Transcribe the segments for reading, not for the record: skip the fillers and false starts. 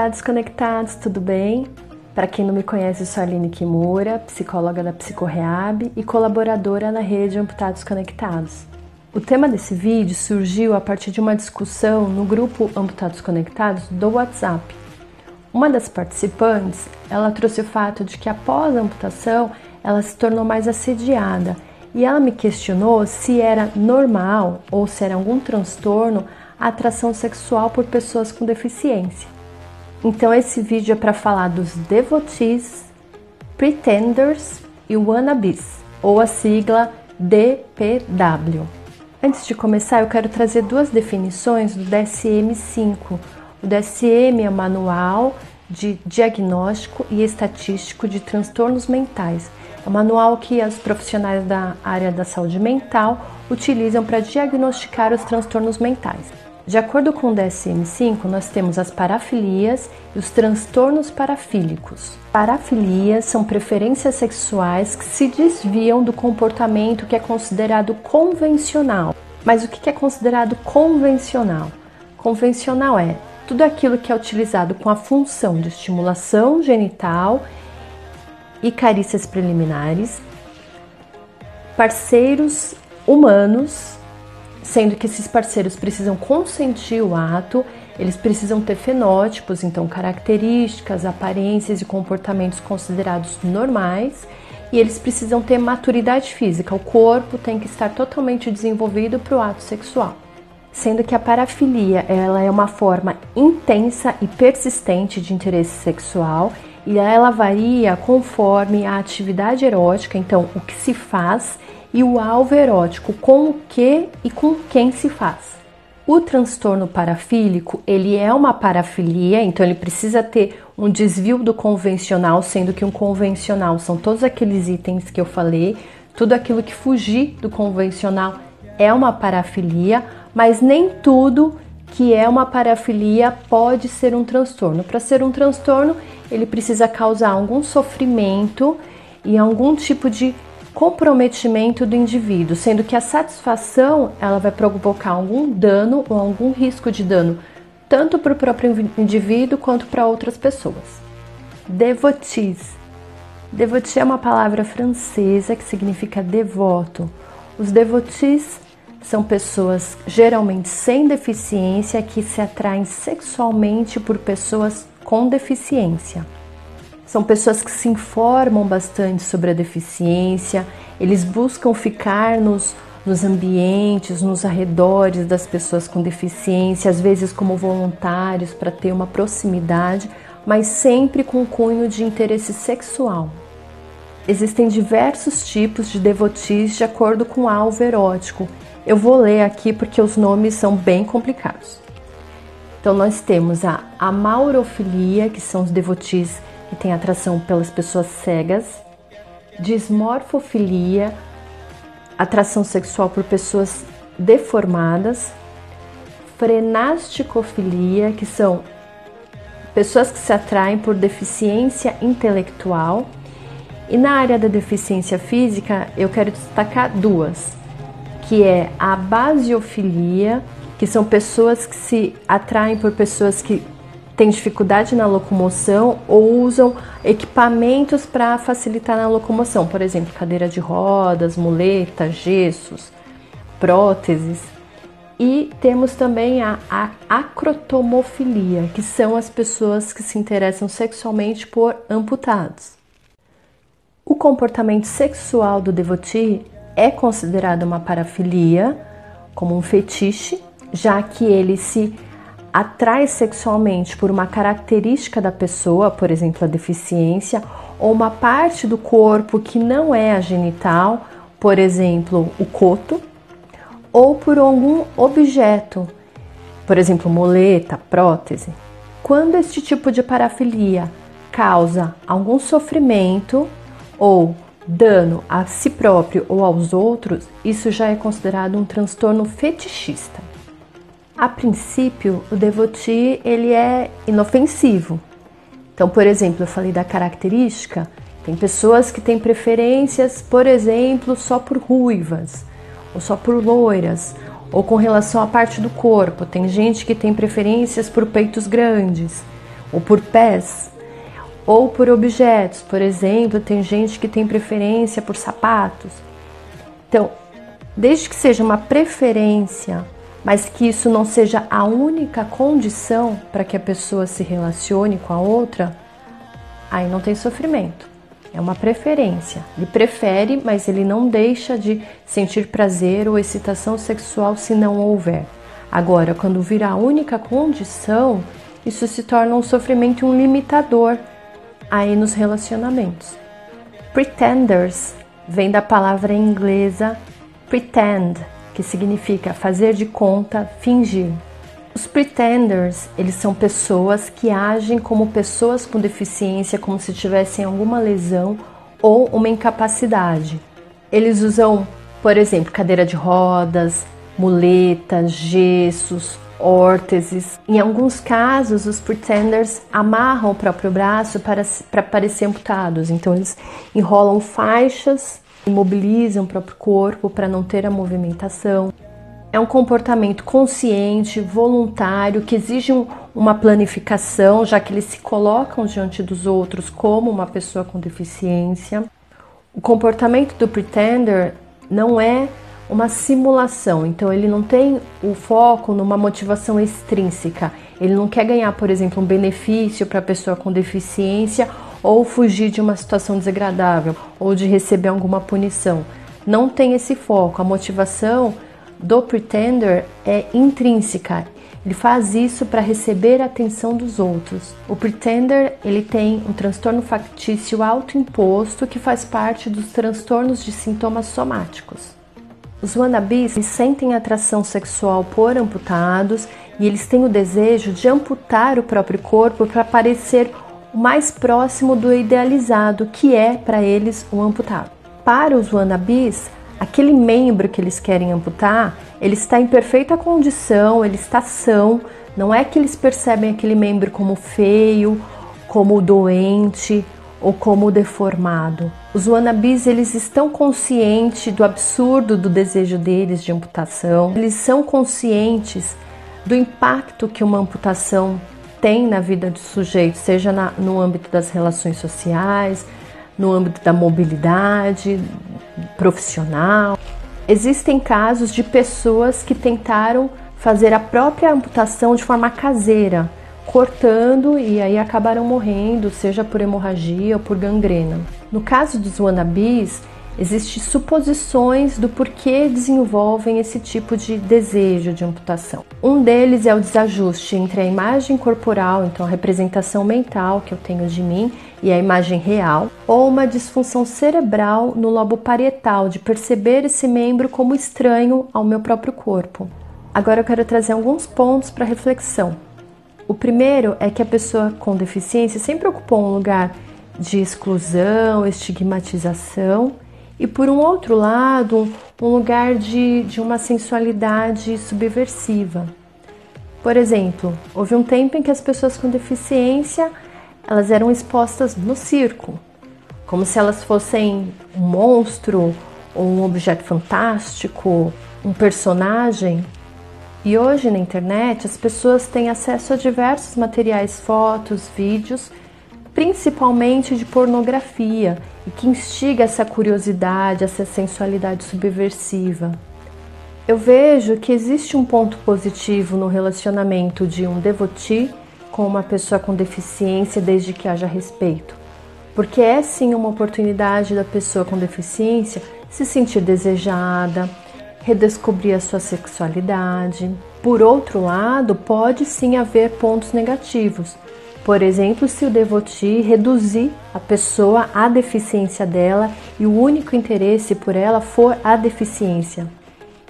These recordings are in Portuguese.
Amputados Conectados, tudo bem? Para quem não me conhece, eu sou a Aline Kimura, psicóloga da Psicorreab e colaboradora na rede Amputados Conectados. O tema desse vídeo surgiu a partir de uma discussão no grupo Amputados Conectados do WhatsApp. Uma das participantes, ela trouxe o fato de que após a amputação, ela se tornou mais assediada e ela me questionou se era normal ou se era algum transtorno a atração sexual por pessoas com deficiência. Então esse vídeo é para falar dos devotees, pretenders e wannabes, ou a sigla DPW. Antes de começar, eu quero trazer duas definições do DSM-5. O DSM é o Manual de Diagnóstico e Estatístico de Transtornos Mentais. É um manual que os profissionais da área da saúde mental utilizam para diagnosticar os transtornos mentais. De acordo com o DSM-5, nós temos as parafilias e os transtornos parafílicos. Parafilias são preferências sexuais que se desviam do comportamento que é considerado convencional. Mas o que é considerado convencional? Convencional é tudo aquilo que é utilizado com a função de estimulação genital e carícias preliminares, parceiros humanos, sendo que esses parceiros precisam consentir o ato, eles precisam ter fenótipos, então características, aparências e comportamentos considerados normais, e eles precisam ter maturidade física, o corpo tem que estar totalmente desenvolvido para o ato sexual. Sendo que a parafilia ela é uma forma intensa e persistente de interesse sexual, e ela varia conforme a atividade erótica, então o que se faz, e o alvo erótico, com o que e com quem se faz. O transtorno parafílico, ele é uma parafilia, então ele precisa ter um desvio do convencional, sendo que um convencional são todos aqueles itens que eu falei, tudo aquilo que fugir do convencional é uma parafilia, mas nem tudo que é uma parafilia pode ser um transtorno. Para ser um transtorno, ele precisa causar algum sofrimento e algum tipo de comprometimento do indivíduo, sendo que a satisfação ela vai provocar algum dano ou algum risco de dano, tanto para o próprio indivíduo quanto para outras pessoas. Devotees. Devotee é uma palavra francesa que significa devoto. Os devotees são pessoas geralmente sem deficiência que se atraem sexualmente por pessoas com deficiência. São pessoas que se informam bastante sobre a deficiência, eles buscam ficar nos ambientes, nos arredores das pessoas com deficiência, às vezes como voluntários para ter uma proximidade, mas sempre com cunho de interesse sexual. Existem diversos tipos de devotees de acordo com o alvo erótico. Eu vou ler aqui porque os nomes são bem complicados. Então nós temos a amaurofilia, que são os devotees que têm atração pelas pessoas cegas, dismorfofilia, atração sexual por pessoas deformadas, frenasticofilia, que são pessoas que se atraem por deficiência intelectual, e na área da deficiência física eu quero destacar duas, que é a basiofilia, que são pessoas que se atraem por pessoas que têm dificuldade na locomoção ou usam equipamentos para facilitar na locomoção, por exemplo, cadeira de rodas, muletas, gessos, próteses. E temos também a acrotomofilia, que são as pessoas que se interessam sexualmente por amputados. O comportamento sexual do devotee é considerado uma parafilia, como um fetiche, já que ele se atrai sexualmente por uma característica da pessoa, por exemplo, a deficiência, ou uma parte do corpo que não é a genital, por exemplo, o coto, ou por algum objeto, por exemplo, muleta, prótese. Quando este tipo de parafilia causa algum sofrimento ou dano a si próprio ou aos outros, isso já é considerado um transtorno fetichista. A princípio, o devotee ele é inofensivo. Então, por exemplo, eu falei da característica, tem pessoas que têm preferências, por exemplo, só por ruivas, ou só por loiras, ou com relação à parte do corpo. Tem gente que tem preferências por peitos grandes. ou por pés, ou por objetos. Por exemplo, tem gente que tem preferência por sapatos. Então, desde que seja uma preferência, mas que isso não seja a única condição para que a pessoa se relacione com a outra, aí não tem sofrimento. É uma preferência. Ele prefere, mas ele não deixa de sentir prazer ou excitação sexual se não houver. Agora, quando vira a única condição, isso se torna um sofrimento e um limitador aí nos relacionamentos. Pretenders vem da palavra inglesa pretend, que significa fazer de conta, fingir. Os pretenders, eles são pessoas que agem como pessoas com deficiência, como se tivessem alguma lesão ou uma incapacidade. Eles usam, por exemplo, cadeira de rodas, muletas, gessos, órteses. Em alguns casos, os pretenders amarram o próprio braço para parecer amputados. Então, eles enrolam faixas, imobilizam o próprio corpo para não ter a movimentação. É um comportamento consciente, voluntário, que exige uma planificação, já que eles se colocam diante dos outros como uma pessoa com deficiência. O comportamento do pretender não é uma simulação, então ele não tem o foco numa motivação extrínseca. Ele não quer ganhar, por exemplo, um benefício para a pessoa com deficiência ou fugir de uma situação desagradável ou de receber alguma punição. Não tem esse foco. A motivação do pretender é intrínseca. Ele faz isso para receber a atenção dos outros. O pretender, ele tem um transtorno factício autoimposto que faz parte dos transtornos de sintomas somáticos. Os wannabes sentem atração sexual por amputados e eles têm o desejo de amputar o próprio corpo para parecer o mais próximo do idealizado, que é para eles um amputado. Para os wannabes, aquele membro que eles querem amputar, ele está em perfeita condição, ele está são, não é que eles percebem aquele membro como feio, como doente ou como deformado. Os wannabes, eles estão conscientes do absurdo do desejo deles de amputação, eles são conscientes do impacto que uma amputação tem na vida do sujeito, seja no âmbito das relações sociais, no âmbito da mobilidade profissional. Existem casos de pessoas que tentaram fazer a própria amputação de forma caseira, cortando e aí acabaram morrendo, seja por hemorragia ou por gangrena. No caso dos wannabes, existem suposições do porquê desenvolvem esse tipo de desejo de amputação. Um deles é o desajuste entre a imagem corporal, então a representação mental que eu tenho de mim, e a imagem real, ou uma disfunção cerebral no lobo parietal, de perceber esse membro como estranho ao meu próprio corpo. Agora eu quero trazer alguns pontos para reflexão. O primeiro é que a pessoa com deficiência sempre ocupou um lugar de exclusão, estigmatização, e por um outro lado, um lugar de uma sensualidade subversiva. Por exemplo, houve um tempo em que as pessoas com deficiência elas eram expostas no circo, como se elas fossem um monstro ou um objeto fantástico, um personagem. E hoje na internet as pessoas têm acesso a diversos materiais, fotos, vídeos, principalmente de pornografia, e que instiga essa curiosidade, essa sensualidade subversiva. Eu vejo que existe um ponto positivo no relacionamento de um devotee com uma pessoa com deficiência, desde que haja respeito, porque é sim uma oportunidade da pessoa com deficiência se sentir desejada, redescobrir a sua sexualidade. Por outro lado, pode sim haver pontos negativos. Por exemplo, se o devotee reduzir a pessoa à deficiência dela e o único interesse por ela for a deficiência.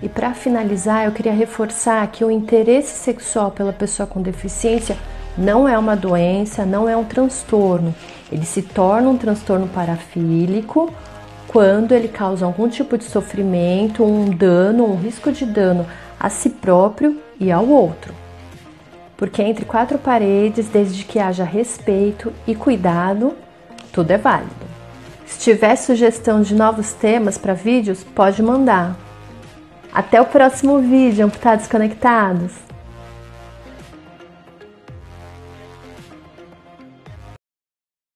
E para finalizar, eu queria reforçar que o interesse sexual pela pessoa com deficiência não é uma doença, não é um transtorno. Ele se torna um transtorno parafílico quando ele causa algum tipo de sofrimento, um dano, um risco de dano a si próprio e ao outro. Porque entre quatro paredes, desde que haja respeito e cuidado, tudo é válido. Se tiver sugestão de novos temas para vídeos, pode mandar. Até o próximo vídeo, Amputados Conectados!